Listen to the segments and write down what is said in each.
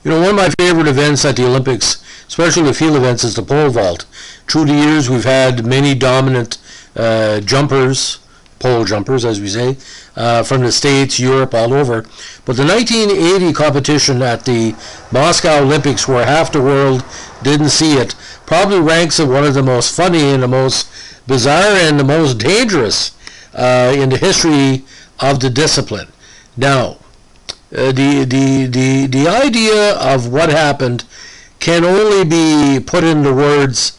One of my favorite events at the Olympics, especially the field events, is the pole vault. Through the years, we've had many dominant jumpers, pole jumpers, as we say, from the States, Europe, all over. But the 1980 competition at the Moscow Olympics, where half the world didn't see it, probably ranks as one of the most funny and the most bizarre and the most dangerous in the history of the discipline. Now, the idea of what happened can only be put into words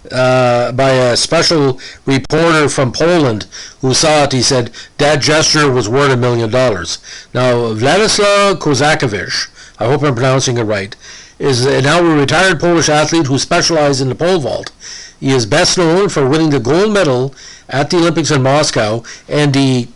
by a special reporter from Poland who saw it. He said that gesture was worth $1 million. Now, Wladyslaw Kozakiewicz, I hope I'm pronouncing it right, is now a retired Polish athlete who specialized in the pole vault. He is best known for winning the gold medal at the Olympics in Moscow and the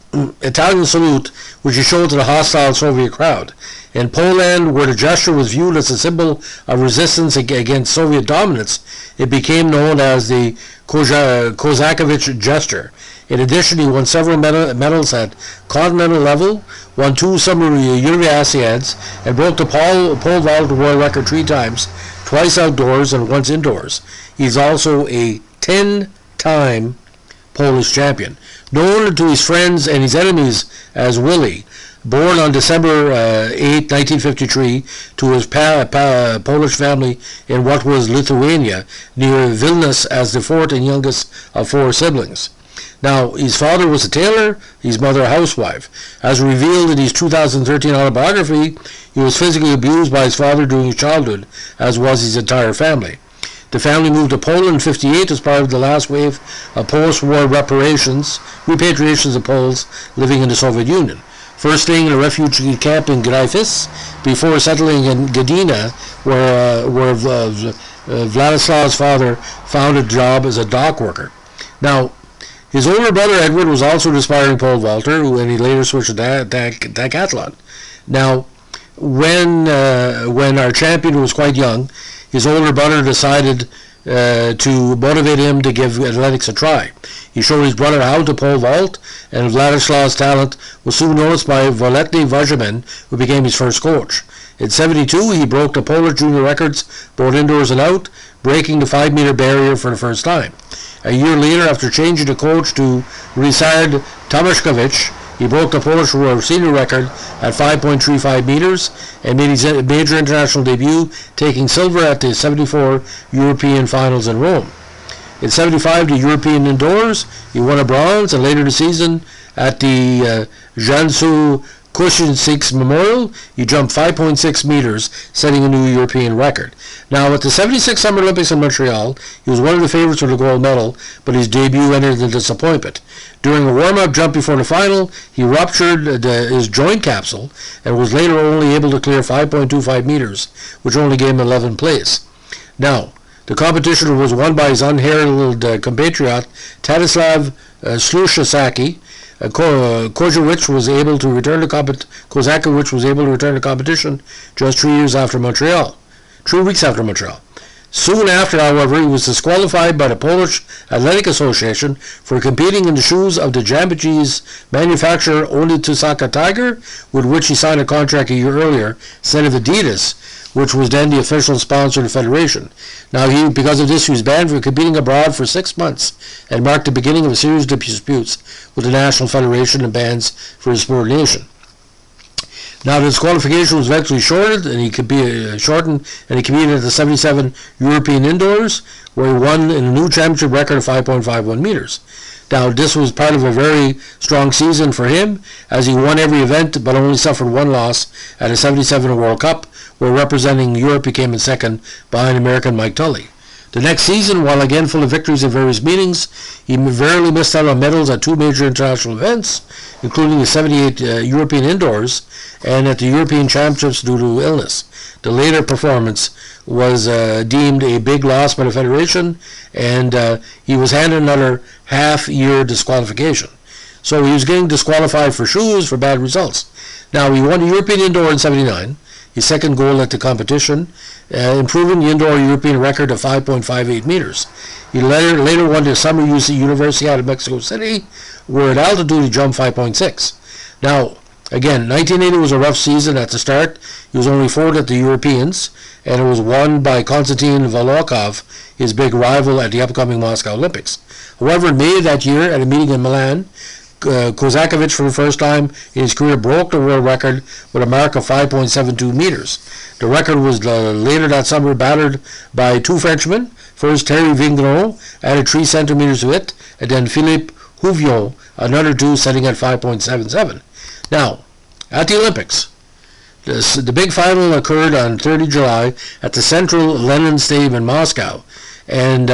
Italian salute, which he showed to the hostile Soviet crowd. In Poland, where the gesture was viewed as a symbol of resistance against Soviet dominance, it became known as the Kozakiewicz gesture. In addition, he won several medals at continental level, won 2 summer Universiades, and broke the pole vault world record 3 times, twice outdoors and once indoors. He's also a 10-time Polish champion, known to his friends and his enemies as Willie. Born on December 8, 1953, to his Polish family in what was Lithuania, near Vilnius, as the 4th and youngest of 4 siblings. Now, his father was a tailor, his mother a housewife. As revealed in his 2013 autobiography, he was physically abused by his father during his childhood, as was his entire family. The family moved to Poland in 1958 as part of the last wave of post-war repatriations of Poles living in the Soviet Union. First staying in a refugee camp in Gryfis, before settling in Gdynia, where Wladyslaw's father found a job as a dock worker. Now, his older brother Edward was also an aspiring pole vaulter, and he later switched to decathlon. Now, when our champion was quite young, his older brother decided to motivate him to give athletics a try. He showed his brother how to pole vault, and Wladyslaw's talent was soon noticed by Wladyslaw Kozakiewicz, who became his first coach. In 1972, he broke the Polish junior records, both indoors and out, breaking the 5-meter barrier for the first time. A year later, after changing the coach to Ryszard Tomaszkiewicz, he broke the Polish senior record at 5.35 meters and made his major international debut, taking silver at the 1974 European Finals in Rome. In 1975, the European indoors, he won a bronze, and later the season at the Jansu Kozakiewicz Memorial, he jumped 5.6 meters, setting a new European record. Now, at the 1976 Summer Olympics in Montreal, he was one of the favorites for the gold medal, but his debut ended in disappointment. During a warm-up jump before the final, he ruptured his joint capsule and was later only able to clear 5.25 meters, which only gave him 11th place. Now, the competition was won by his unheralded compatriot Tadislav Slushasaki. Kozakiewicz was able to return to competition just 3 weeks after Montreal. Soon after, however, he was disqualified by the Polish Athletic Association for competing in the shoes of the Japanese manufacturer Onitsuka Tiger, with which he signed a contract a year earlier, instead of Adidas, which was then the official sponsor of the federation. Now, because of this, he was banned from competing abroad for 6 months and marked the beginning of a series of disputes with the National Federation and bans for insubordination. Now, the disqualification was eventually shortened, and he competed at the 1977 European Indoors, where he won in a new championship record of 5.51 meters. Now, this was part of a very strong season for him, as he won every event but only suffered one loss at the 1977 World Cup, where representing Europe became in second behind American Mike Tully. The next season, while again full of victories in various meetings, he rarely missed out on medals at 2 major international events, including the 1978 European Indoors and at the European Championships due to illness. The later performance was deemed a big loss by the Federation, and he was handed another half-year disqualification. So he was getting disqualified for shoes for bad results. Now, he won the European Indoor in 1979, his second goal at the competition, improving the indoor European record of 5.58 meters. He later won the Summer Universiade of Mexico City, where at altitude he jumped 5.6. Now, Again, 1980 was a rough season at the start. He was only fourth at the Europeans, and it was won by Konstantin Volkov, his big rival at the upcoming Moscow Olympics. However, in May of that year, at a meeting in Milan, Kozakiewicz, for the first time in his career, broke the world record with a mark of 5.72 meters. The record was later that summer battered by two Frenchmen. First, Thierry Vigneron added 3 centimeters to it, and then Philippe Houvion, another 2, setting at 5.77. Now, at the Olympics, the big final occurred on 30 July at the Central Lenin Stadium in Moscow, and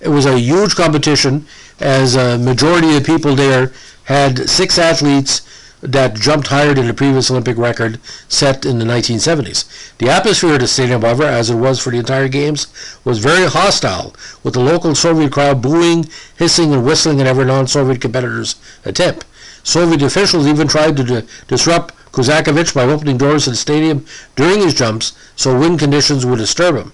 it was a huge competition, as a majority of the people there had 6 athletes that jumped higher than the previous Olympic record set in the 1970s. The atmosphere at the stadium, however, as it was for the entire games, was very hostile, with the local Soviet crowd booing, hissing, and whistling at every non-Soviet competitor's attempt. Soviet officials even tried to disrupt Kozakiewicz by opening doors to the stadium during his jumps so wind conditions would disturb him.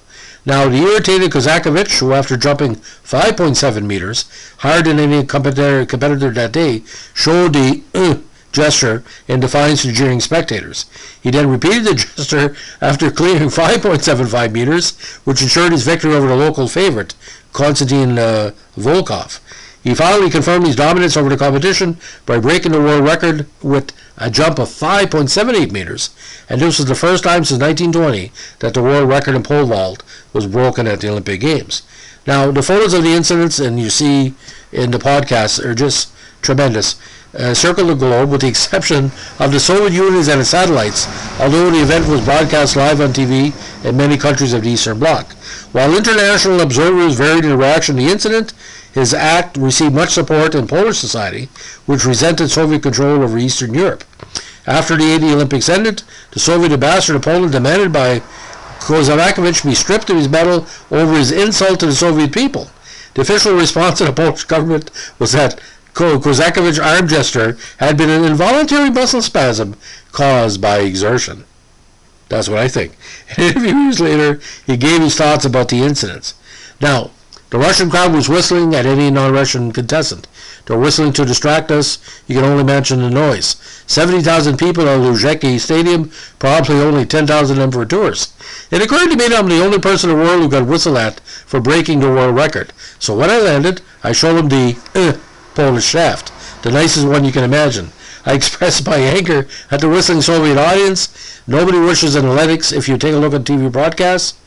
Now, the irritated Kozakiewicz, who after jumping 5.7 meters, higher than any competitor that day, showed the gesture in defiance to jeering spectators. He then repeated the gesture after clearing 5.75 meters, which ensured his victory over the local favorite, Konstantin Volkov. He finally confirmed his dominance over the competition by breaking the world record with a jump of 5.78 meters, and this was the first time since 1920 that the world record in pole vault was broken at the Olympic Games. Now, the photos of the incidents, and you see in the podcast, are just tremendous. Circle the globe, with the exception of the Soviet Union and its satellites, although the event was broadcast live on TV in many countries of the Eastern Bloc. While international observers varied in reaction to the incident, his act received much support in Polish society, which resented Soviet control over Eastern Europe. After the 80 Olympics ended, the Soviet ambassador to Poland demanded by Kozakiewicz be stripped of his medal over his insult to the Soviet people. The official response to the Polish government was that Kozakiewicz's arm gesture had been an involuntary muscle spasm caused by exertion. That's what I think. And a few years later, he gave his thoughts about the incidents. Now, the Russian crowd was whistling at any non-Russian contestant. They were whistling to distract us. You can only mention the noise. 70,000 people at Luzhniki Stadium, probably only 10,000 of them for tourists. It occurred to me that I'm the only person in the world who got whistled at for breaking the world record. So when I landed, I showed him the Polish shaft, the nicest one you can imagine. I expressed my anger at the whistling Soviet audience. Nobody wishes in athletics. If you take a look at TV broadcasts,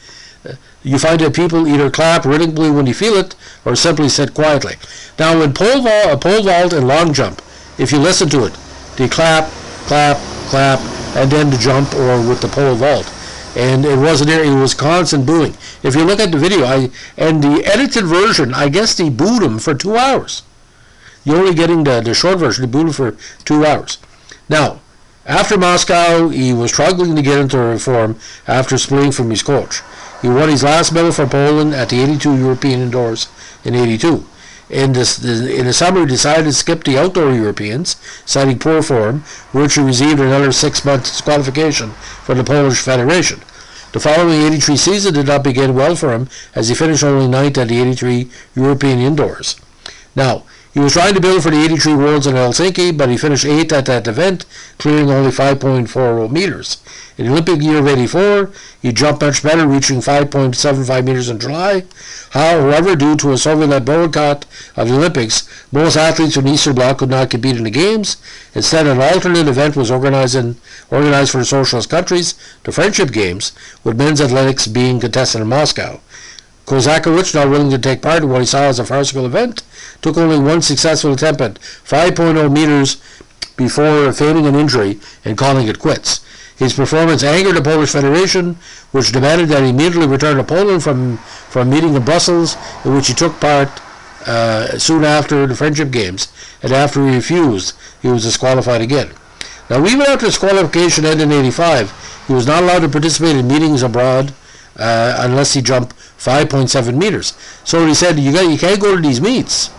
you find that people either clap rhythmically when you feel it, or simply sit quietly. Now, in pole vault and long jump, if you listen to it, they clap, clap, clap, and then the jump, or with the pole vault. And it wasn't there; it was constant booing. If you look at the video, and the edited version, I guess they booed him for 2 hours. You're only getting the short version. They booed him for 2 hours. Now, after Moscow, he was struggling to get into form after splitting from his coach. He won his last medal for Poland at the 82 European indoors in 82. In the summer, he decided to skip the outdoor Europeans, citing poor form, which he received another 6-month disqualification from the Polish Federation. The following 83 season did not begin well for him, as he finished only 9th at the 83 European indoors. Now, he was trying to build for the 83 Worlds in Helsinki, but he finished 8th at that event, clearing only 5.40 meters. In the Olympic year of 84, he jumped much better, reaching 5.75 meters in July. However, due to a Soviet-led boycott of the Olympics, most athletes from the Eastern Bloc could not compete in the Games. Instead, an alternate event was organized for the socialist countries, the Friendship Games, with men's athletics being contested in Moscow. Kozakiewicz, not willing to take part in what he saw as a farcical event, took only one successful attempt at 5.0 meters before feigning an injury and calling it quits. His performance angered the Polish Federation, which demanded that he immediately return to Poland from a meeting in Brussels, in which he took part soon after the Friendship Games, and after he refused, he was disqualified again. Now, even after his qualification ended in 85, he was not allowed to participate in meetings abroad unless he jumped 5.7 meters. So he said, you can't go to these meets,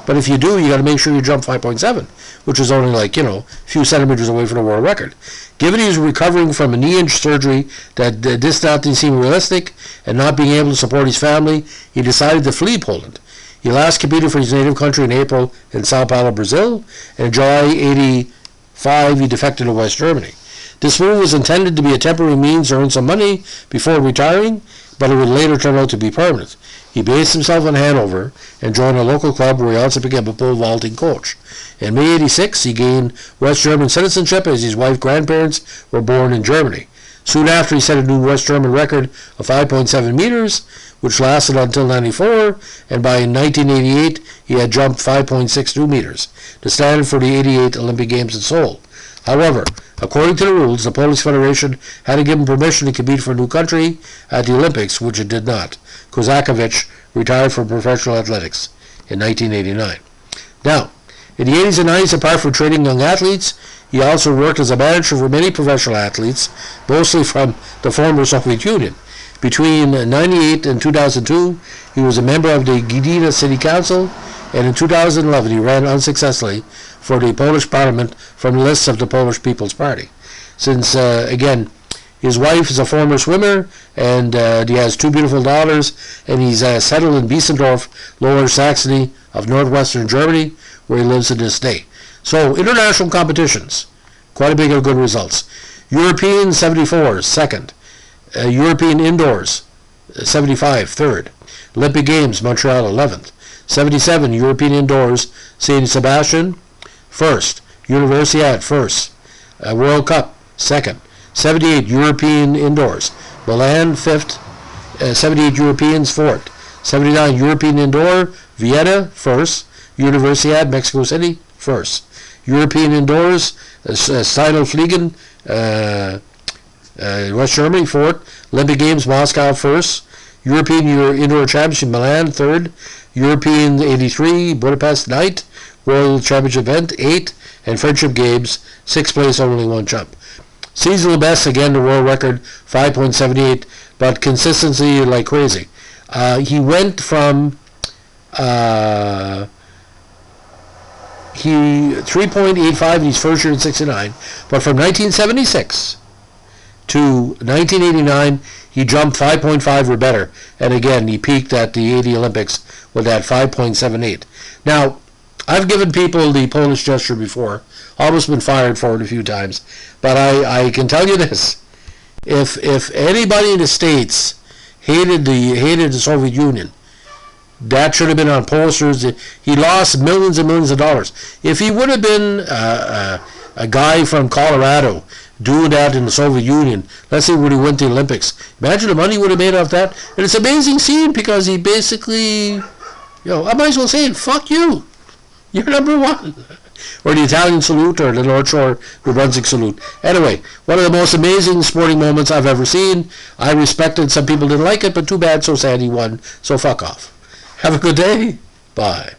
but if you do, you got to make sure you jump 5.7, which is only a few centimeters away from the world record. Given he was recovering from a knee surgery that this didn't seem realistic, and not being able to support his family, he decided to flee Poland. He last competed for his native country in April in Sao Paulo, Brazil, and in July 1985 he defected to West Germany. This move was intended to be a temporary means to earn some money before retiring, but it would later turn out to be permanent. He based himself in Hanover and joined a local club where he also became a pole vaulting coach. In May 1986, he gained West German citizenship as his wife's grandparents were born in Germany. Soon after, he set a new West German record of 5.7 meters, which lasted until 1994, and by 1988, he had jumped 5.62 meters, the standard for the 1988 Olympic Games in Seoul. However, according to the rules, the Polish Federation had to give him permission to compete for a new country at the Olympics, which it did not. Kozakiewicz retired from professional athletics in 1989. Now, in the 80s and 90s, apart from training young athletes, he also worked as a manager for many professional athletes, mostly from the former Soviet Union. Between 1998 and 2002, he was a member of the Gdynia City Council, and in 2011 he ran unsuccessfully for the Polish Parliament from the lists of the Polish People's Party. Since, again, his wife is a former swimmer, and he has two beautiful daughters, and he's settled in Biesendorf, Lower Saxony of northwestern Germany, where he lives to this day. So, international competitions, quite a bit of good results. European 74, second. European Indoors, 75, third. Olympic Games, Montreal, 11th. 77, European Indoors, St. Sebastian, first. Universiade, first. World Cup, second. 78, European Indoors, Milan, fifth. 78, Europeans, fourth. 79, European Indoor, Vienna, first. Universiade, Mexico City, first. European Indoors, Steinelfliegen, West Germany, fourth. Olympic Games, Moscow, first. European Indoor Championship, Milan, third. European 83, Budapest, ninth. World Championship event, eighth. And Friendship Games, sixth place, only one jump. Seasonal best, again, the world record, 5.78, but consistency like crazy. He went from 3.85 in his first year in 69, but from 1976 to 1989, he jumped 5.5 or better, and again, he peaked at the 80 Olympics with that 5.78. Now, I've given people the Polish gesture before, almost been fired for it a few times, but I can tell you this: if anybody in the States hated the Soviet Union, that should have been on posters. He lost millions and millions of dollars. If he would have been a guy from Colorado doing that in the Soviet Union, let's say when he went to the Olympics, imagine the money he would have made off that. And it's an amazing scene because he basically, I might as well say it, fuck you. You're number one. Or the Italian salute, or the North Shore New Brunswick salute. Anyway, one of the most amazing sporting moments I've ever seen. I respected, some people didn't like it, but too bad, so sad he won. So fuck off. Have a good day. Bye.